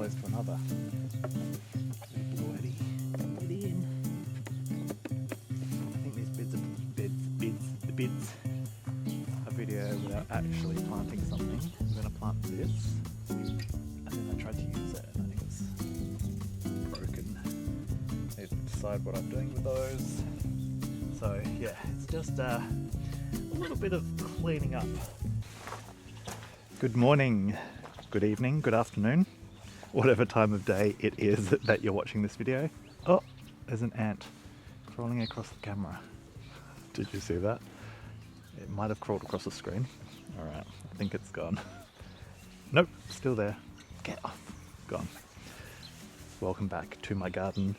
close to another. Bloody get in. I think these bids a video without actually planting something. I'm going to plant this, and then I tried to use it, and I think it's broken. I need to decide what I'm doing with those. So yeah, it's just a little bit of cleaning up. Good morning, good evening, good afternoon, whatever time of day it is that you're watching this video. Oh, there's an ant crawling across the camera. Did you see that? It might have crawled across the screen. Alright, I think it's gone. Nope, still there. Get off. Gone. Welcome back to my garden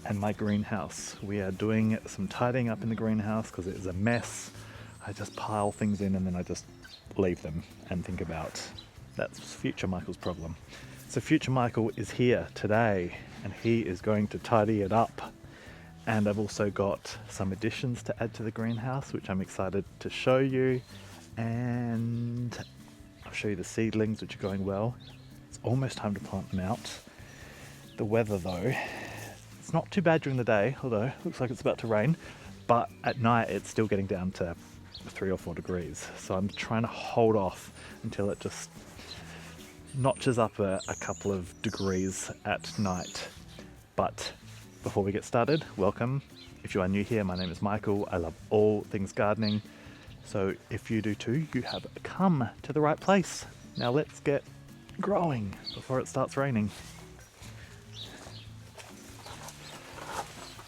and my greenhouse. We are doing some tidying up in the greenhouse because it is a mess. I just pile things in and then I just leave them and think about that's future Michael's problem. So future Michael is here today and he is going to tidy it up. And I've also got some additions to add to the greenhouse, which I'm excited to show you. And I'll show you the seedlings, which are going well. It's almost time to plant them out. The weather though, it's not too bad during the day, although it looks like it's about to rain, but at night it's still getting down to 3 or 4 degrees. So I'm trying to hold off until it just notches up a couple of degrees at night. But before we get started, welcome. If you are new here, my name is Michael. I love all things gardening. So if you do too, you have come to the right place. Now let's get growing before it starts raining.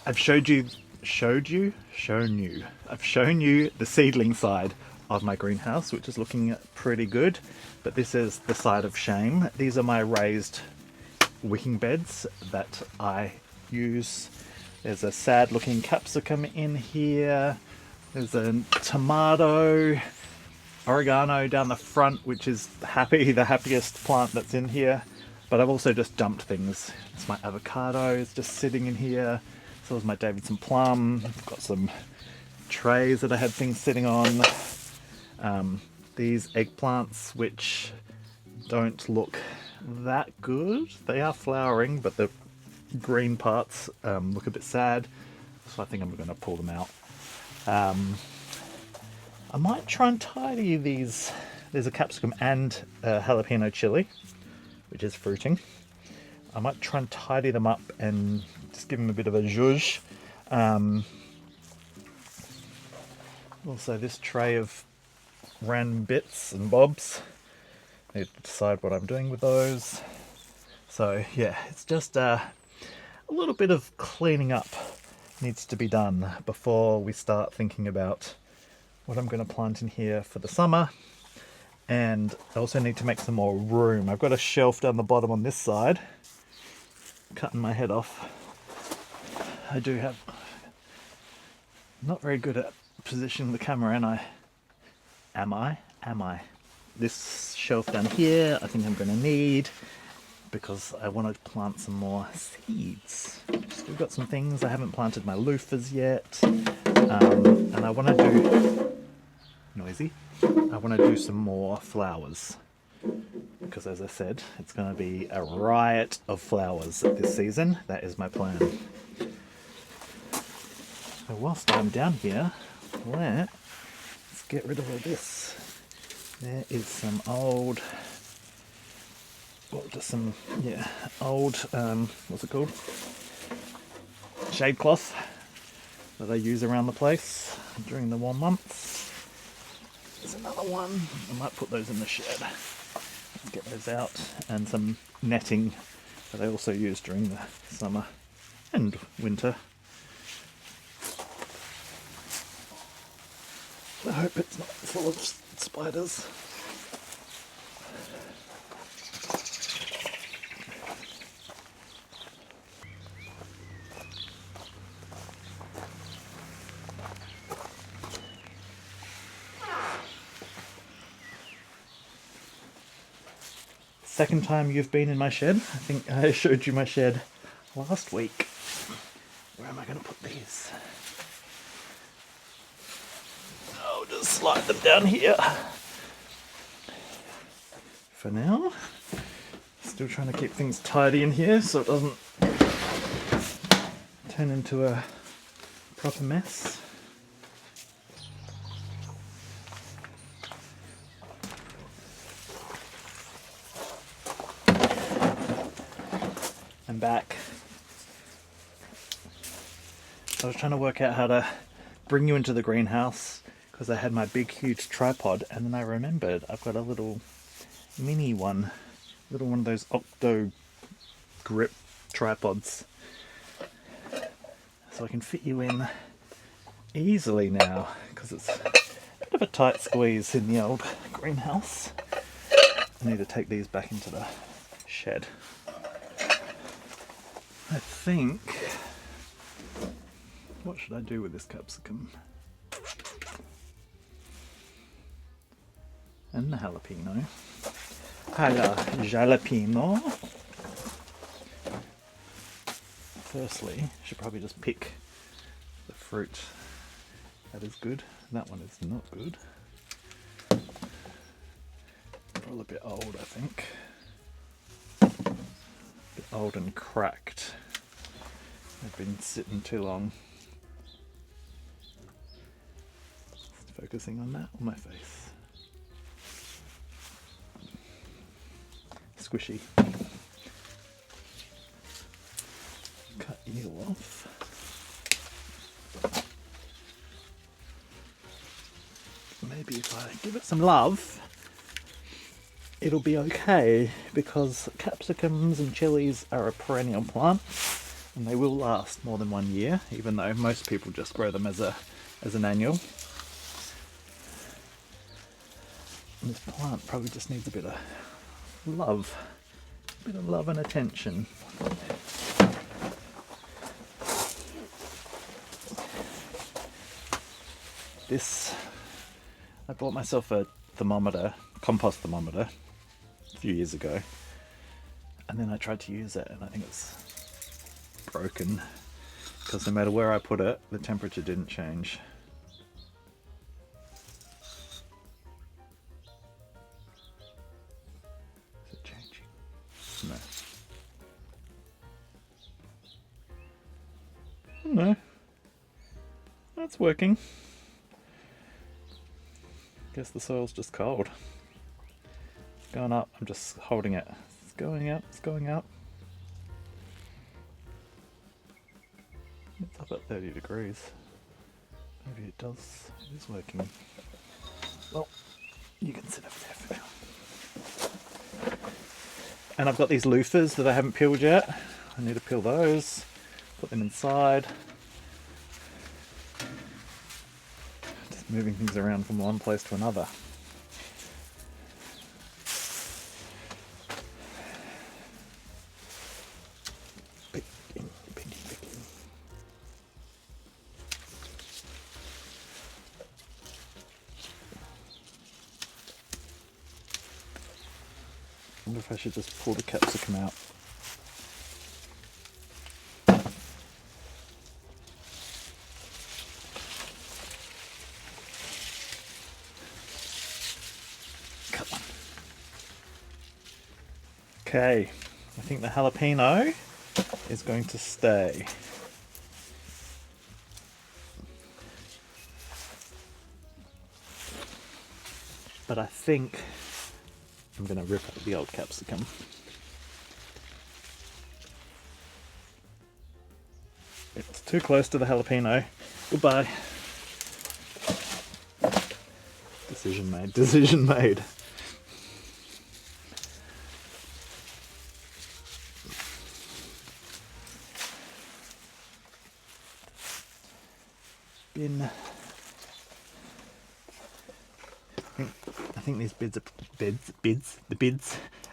I've shown you the seedling side of my greenhouse, which is looking pretty good, but this is the side of shame. These are my raised wicking beds that I use. There's a sad looking capsicum in here. There's a tomato, oregano down the front, which is the happiest plant that's in here. But I've also just dumped things. It's my avocado is just sitting in here. So is my Davidson plum. I've got some trays that I had things sitting on. These eggplants, which don't look that good. They are flowering, but the green parts look a bit sad. So I think I'm going to pull them out. I might try and tidy these. There's a capsicum and a jalapeno chili, which is fruiting. I might try and tidy them up and just give them a bit of a zhuzh. Also this tray of random bits and bobs. I need to decide what I'm doing with those. So yeah, it's just a little bit of cleaning up needs to be done before we start thinking about what I'm going to plant in here for the summer. And I also need to make some more room. I've got a shelf down the bottom on this side. Cutting my head off. I do have... Not very good at positioning the camera, am I? Am I? This shelf down here, I think I'm going to need, because I want to plant some more seeds. Still got some things. I haven't planted my loofahs yet. And I want to do... Noisy. I want to do some more flowers. Because as I said, it's going to be a riot of flowers this season. That is my plan. So whilst I'm down here, let's get rid of all this. There is some old, old, what's it called? Shade cloth that I use around the place during the warm months. There's another one. I might put those in the shed. Let's get those out. And some netting that I also use during the summer and winter. I hope it's not full of spiders. Second time you've been in my shed. I think I showed you my shed last week. Where am I going to put these? I'll just slide them down here. For now, Still trying to keep things tidy in here so it doesn't turn into a proper mess. I'm back. I was trying to work out how to bring you into the greenhouse because I had my big huge tripod, and then I remembered I've got a little mini one, little one of those Octo grip tripods, so I can fit you in easily now because it's a bit of a tight squeeze in the old greenhouse. I need to take these back into the shed. I think, what should I do with this capsicum? And the jalapeno. Jalapeno. Firstly, I should probably just pick the fruit that is good. That one is not good. They're all a bit old, I think. A bit old and cracked. They've been sitting too long. Just focusing on that on my face. Squishy. Cut you off. Maybe if I give it some love, it'll be okay, because capsicums and chilies are a perennial plant and they will last more than 1 year, even though most people just grow them as an annual. And this plant probably just needs a bit of love, and attention. I bought myself a thermometer, compost thermometer, a few years ago, and then I tried to use it and I think it's broken because no matter where I put it, the temperature didn't change. Is it changing? No. No. That's working. Guess the soil's just cold. It's going up. I'm just holding it. It's going up. It's going up. It's up at 30 degrees. Maybe it does. It is working. Well, you can sit over there for now. And I've got these loofahs that I haven't peeled yet. I need to peel those. Put them inside. Moving things around from one place to another. Picking. I wonder if I should just pull the capsicum out. Okay, I think the jalapeno is going to stay. But I think I'm going to rip out the old capsicum. It's too close to the jalapeno. Goodbye. Decision made. Decision made. I think these beds, I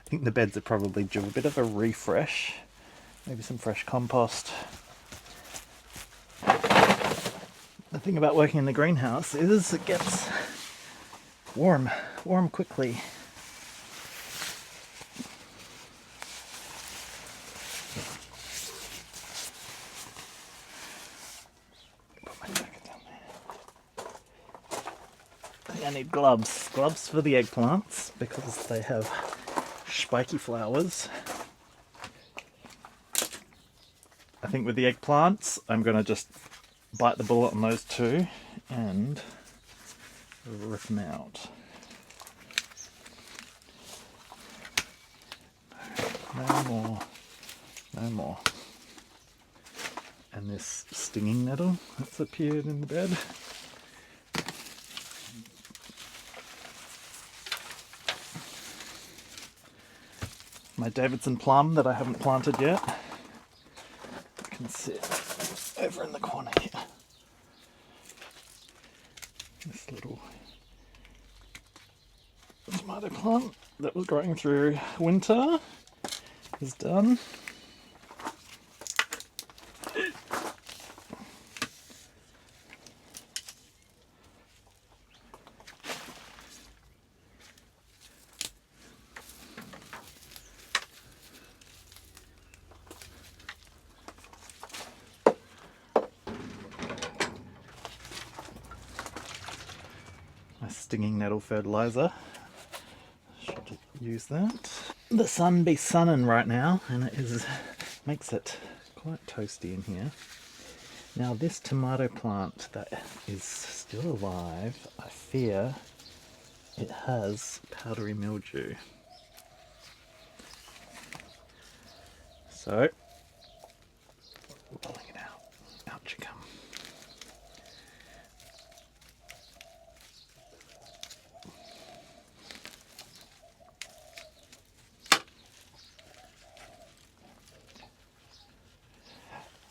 think the beds are probably due a bit of a refresh. Maybe some fresh compost. The thing about working in the greenhouse is it gets warm quickly. I need gloves for the eggplants because they have spiky flowers. I think with the eggplants, I'm going to just bite the bullet on those two and rip them out. No more. No more. And this stinging nettle that's appeared in the bed. My Davidson plum that I haven't planted yet. You can sit over in the corner here. This little tomato plant that was growing through winter is done. My stinging nettle fertilizer. Should use that. The sun be sunning right now, and it makes it quite toasty in here. Now this tomato plant that is still alive, I fear it has powdery mildew. So, pulling it out. Out you come.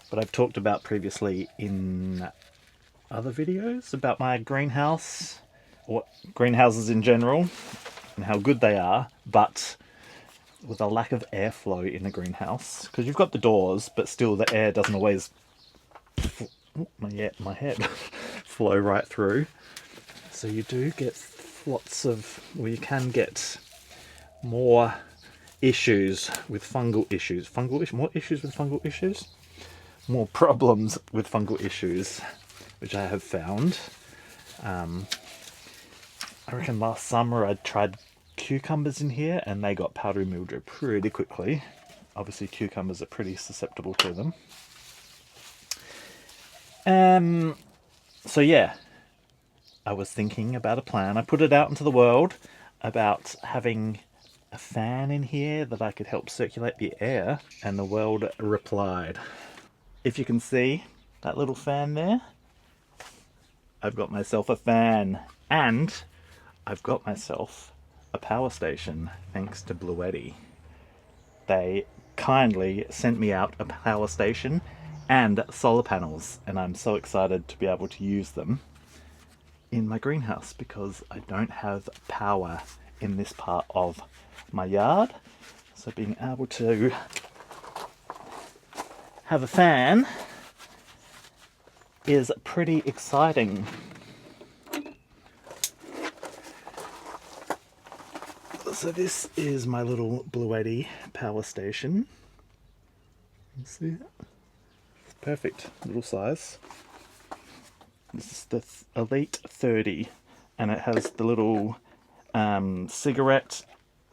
But I've talked about previously in other videos about my greenhouse, or greenhouses in general, and how good they are, but with a lack of airflow in the greenhouse, because you've got the doors, but still the air doesn't always, my head, flow right through. So you do get lots of, well, you can get more issues with fungal issues. More issues with fungal issues? More problems with fungal issues, which I have found. I reckon last summer I tried cucumbers in here and they got powdery mildew pretty quickly. Obviously cucumbers are pretty susceptible to them. So yeah, I was thinking about a plan. I put it out into the world about having a fan in here that I could help circulate the air, and the world replied. If you can see that little fan there, I've got myself a fan, and I've got myself a power station thanks to Bluetti. They kindly sent me out a power station and solar panels, and I'm so excited to be able to use them in my greenhouse because I don't have power in this part of my yard. So being able to have a fan is pretty exciting. So this is my little Bluetti power station. You see it? It's perfect little size. This is the Elite 30, and it has the little cigarette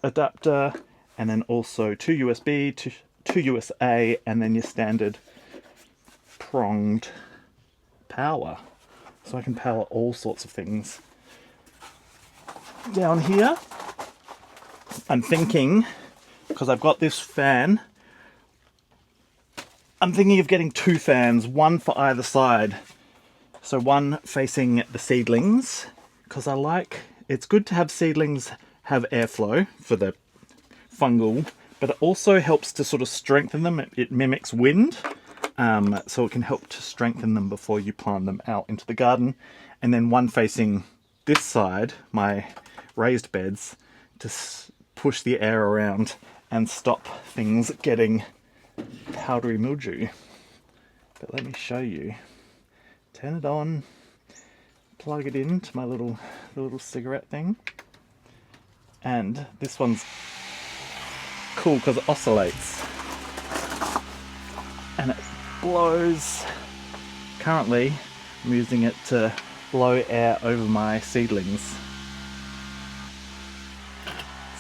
adapter, and then also two USB, two USA, and then your standard pronged power. So I can power all sorts of things. Down here, I'm thinking, because I've got this fan, I'm thinking of getting two fans, one for either side. So one facing the seedlings, because it's good to have seedlings have airflow for the fungal, but it also helps to sort of strengthen them. It mimics wind, so it can help to strengthen them before you plant them out into the garden. And then one facing this side, my raised beds, to push the air around and stop things getting powdery mildew. But let me show you. Turn it on, plug it into my little cigarette thing, and this one's cool because it oscillates and it blows. Currently I'm using it to blow air over my seedlings.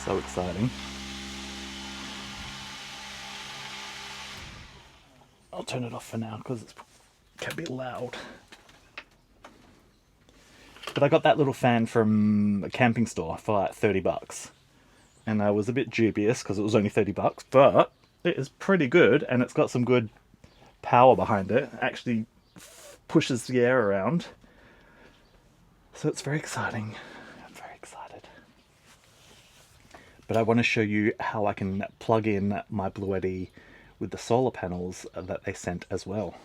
So exciting. I'll turn it off for now because it can be loud. But I got that little fan from a camping store for like $30. And I was a bit dubious because it was only $30, but it is pretty good and it's got some good power behind it. It actually pushes the air around. So it's very exciting. I'm very excited. But I want to show you how I can plug in my Bluetti with the solar panels that they sent as well.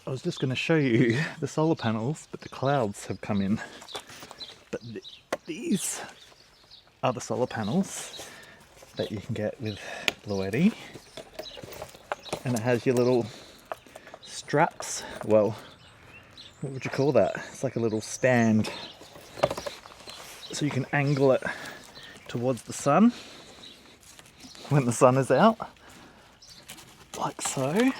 I was just going to show you the solar panels, but the clouds have come in. But these are the solar panels that you can get with Bluetti. And it has your little straps. Well, what would you call that? It's like a little stand. So you can angle it towards the sun when the sun is out. Like so.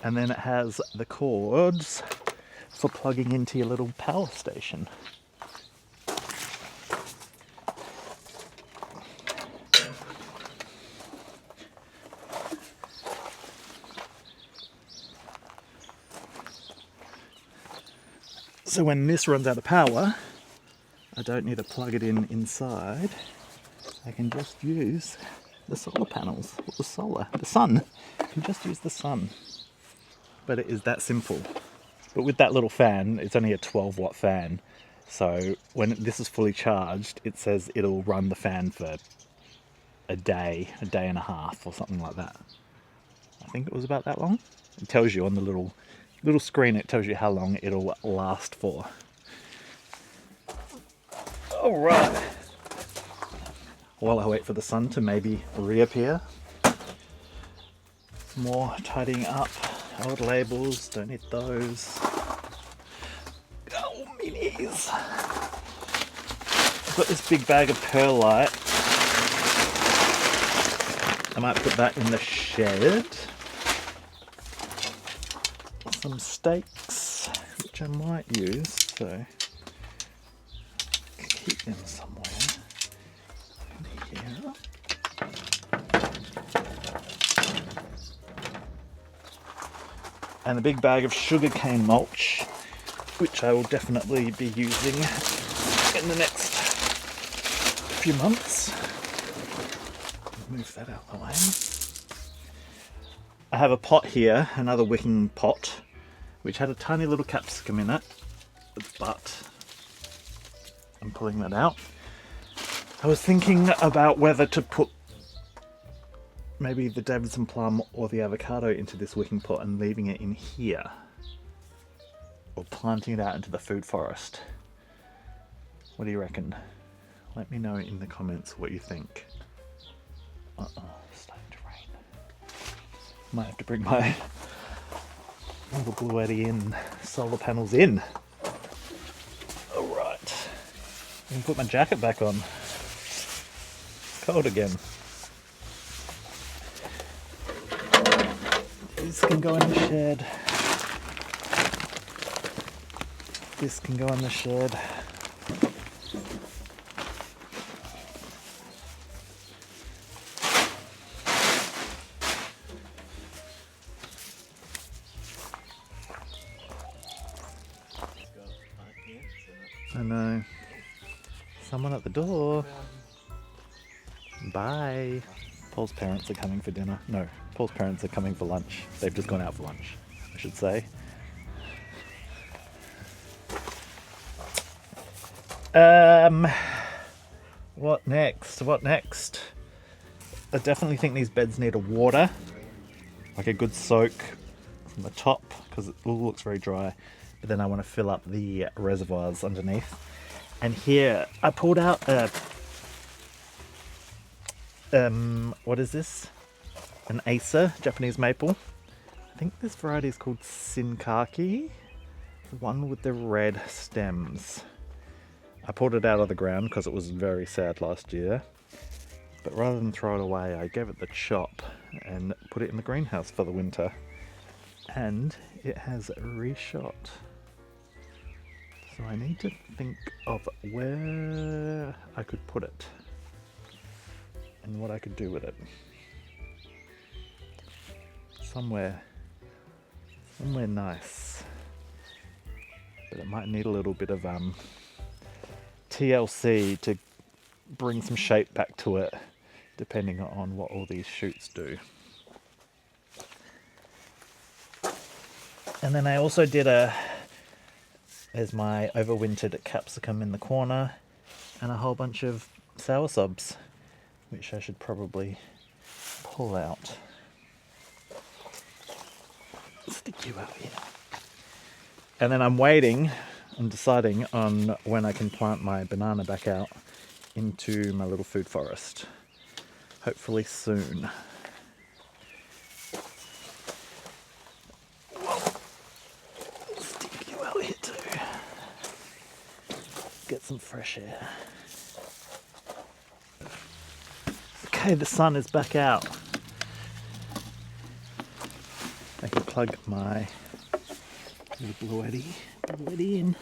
And then it has the cords for plugging into your little power station. So when this runs out of power, I don't need to plug it in inside. I can just use the solar panels, or the sun. I can just use the sun. But it is that simple. But with that little fan, it's only a 12-watt fan. So when this is fully charged, it says it'll run the fan for a day and a half or something like that. I think it was about that long. It tells you on the little screen, it tells you how long it'll last for. All right. While I wait for the sun to maybe reappear. More tidying up. Old labels, don't need those. Oh, minis! I've got this big bag of perlite. I might put that in the shed. Some steaks, which I might use, so keep them somewhere in here. And a big bag of sugarcane mulch, which I will definitely be using in the next few months. Move that out of the way. I have a pot here, another wicking pot, which had a tiny little capsicum in it, but I'm pulling that out. I was thinking about whether to put maybe the Davidson plum or the avocado into this wicking pot and leaving it in here, or planting it out into the food forest. What do you reckon? Let me know in the comments what you think. It's starting to rain. Might have to bring my little Bluetti in, solar panels in. Alright, I can put my jacket back on. It's cold again. This can go in the shed. This can go in the shed. I know. Someone at the door. Bye. Paul's parents are coming for dinner. No, Paul's parents are coming for lunch. They've just gone out for lunch, I should say. What next? What next? I definitely think these beds need a water. Like a good soak from the top, because it all looks very dry. But then I want to fill up the reservoirs underneath. And here, I pulled out a what is this? An Acer, Japanese maple. I think this variety is called Shinkaki. The one with the red stems. I pulled it out of the ground because it was very sad last year. But rather than throw it away, I gave it the chop and put it in the greenhouse for the winter. And it has reshot. So I need to think of where I could put it and what I could do with it. Somewhere nice, but it might need a little bit of TLC to bring some shape back to it, depending on what all these shoots do. And then I also did there's my overwintered capsicum in the corner and a whole bunch of soursubs, which I should probably pull out. Stick you out here. And then I'm deciding on when I can plant my banana back out into my little food forest. Hopefully soon. Stick you out here too. Get some fresh air. Okay, the sun is back out. I can plug my little bluetti in.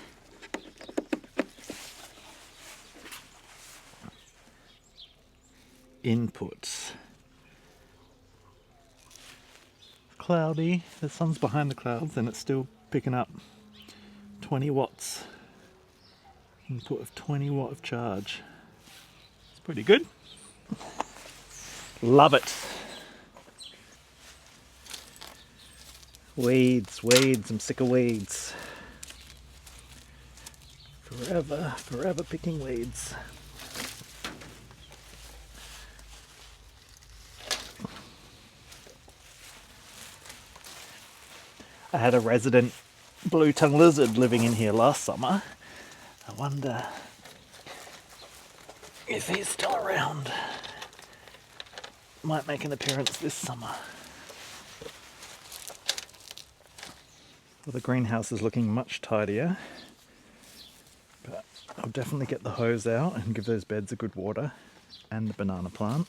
Inputs. Cloudy, the sun's behind the clouds and it's still picking up 20 watts. Input of 20 watt of charge. It's pretty good. Love it. Weeds, I'm sick of weeds. Forever picking weeds. I had a resident blue-tongued lizard living in here last summer. I wonder if he's still around. Might make an appearance this summer. Well, the greenhouse is looking much tidier, but I'll definitely get the hose out and give those beds a good water, and the banana plant,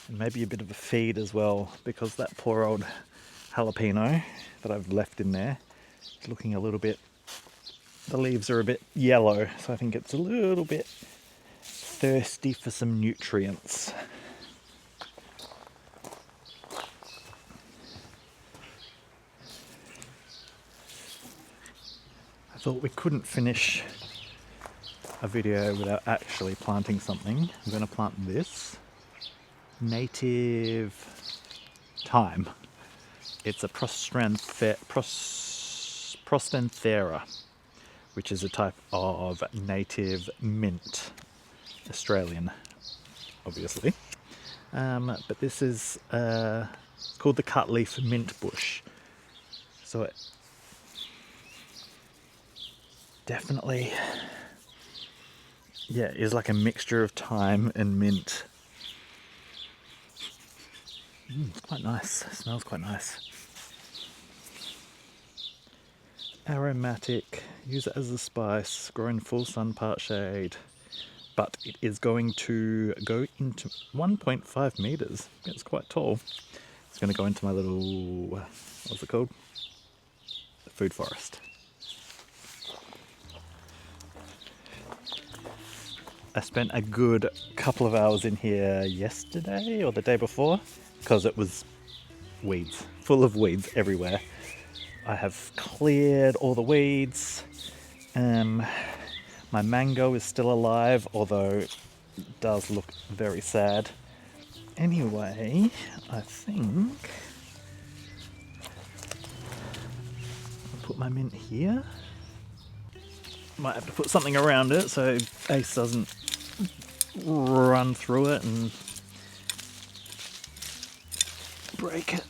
and maybe a bit of a feed as well, because that poor old jalapeno that I've left in there is looking a little bit, the leaves are a bit yellow, so I think it's a little bit thirsty for some nutrients. I thought we couldn't finish a video without actually planting something. I'm going to plant this native thyme. It's a Prostanthera, which is a type of native mint, Australian, obviously. But this is called the cutleaf mint bush. So it definitely, yeah, is like a mixture of thyme and mint. It's quite nice. It smells quite nice. Aromatic. Use it as a spice. Grow in full sun, part shade. But it is going to go into 1.5 meters. It's quite tall. It's going to go into my little, what's it called? Food forest. I spent a good couple of hours in here yesterday or the day before because it was weeds, full of weeds everywhere. I have cleared all the weeds. My mango is still alive, although it does look very sad. Anyway, I think I'll put my mint here. Might have to put something around it so Ace doesn't run through it and break it.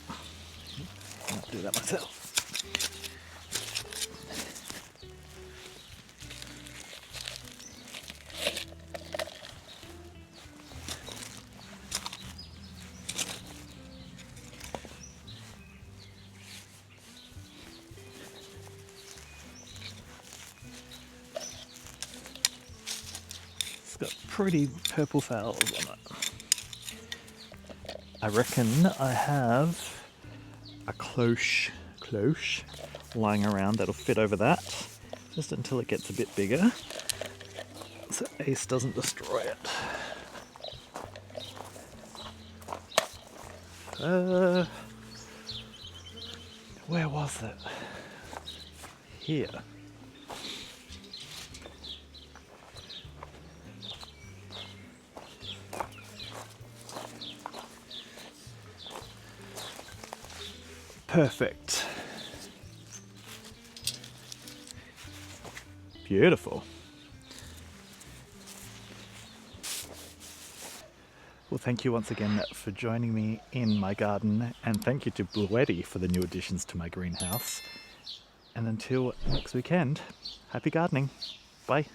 I'll do that myself. It's got pretty purple flowers on it. I reckon I have a cloche lying around that'll fit over that, just until it gets a bit bigger, so Ace doesn't destroy it. Where was it? Here. Perfect. Beautiful. Well, thank you once again for joining me in my garden, and thank you to Bluetti for the new additions to my greenhouse. And until next weekend, happy gardening. Bye.